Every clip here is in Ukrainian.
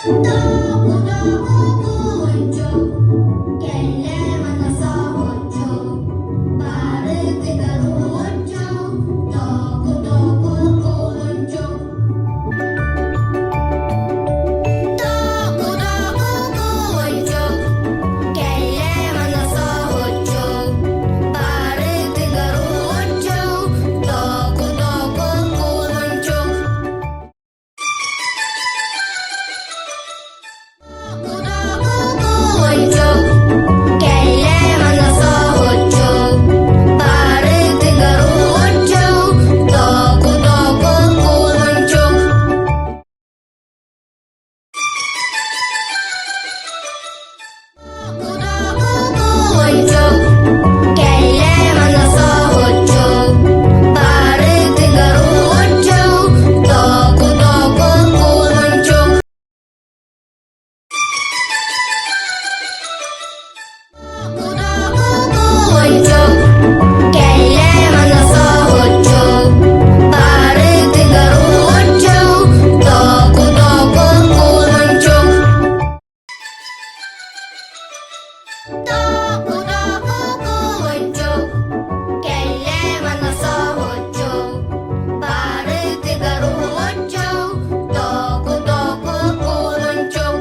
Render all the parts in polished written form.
Довго-довго клинчок, келє манаса гочок, барити гарочок, довго-довго клинчок. Довго-довго клинчок, келє манаса гочок, барити гарочок, довго-довго клинчок. Гочок, келє манаса гочок, барити гарочок, довго-довго клинчок. Гочок, келє манаса гочок, барити гарочок, довго-довго клинчок. Гочок, келє манаса гочок, барити гарочок, довго-довго клинчок. Довго-довго клинчок, келє манаса гочок, барити гарочок, довго-довго клинчок.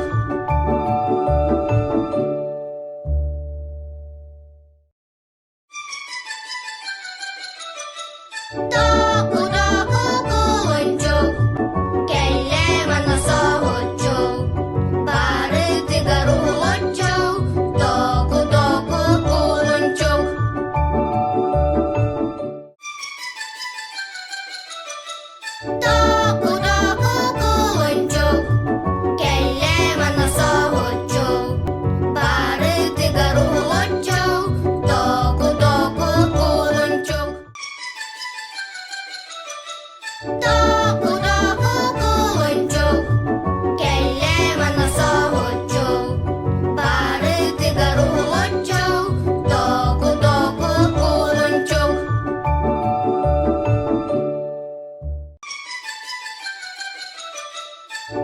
Довго-довго клинчок, келє манаса гочок, барити гарочок, довго-довго клинчок. Довго-довго клинчок, келє манаса гочок, барити гарочок, довго-довго клинчок. Довго-довго клинчок, келє манаса гочок, барити гарочок, довго-довго клинчок.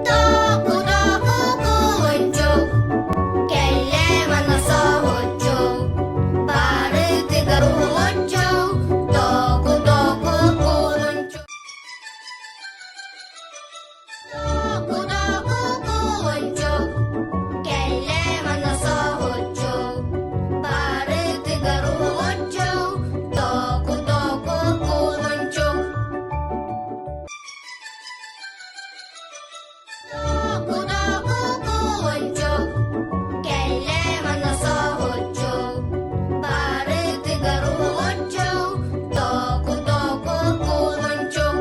Довго-довго клинчок, келє манаса гочок, барити гарочок, довго-довго клинчок. Довго-довго клинчок, келє манаса гочок, барити гарочок, довго-довго клинчок. Довго-довго клинчок, келє манаса гочок, барити гарочок, довго-довго клинчок.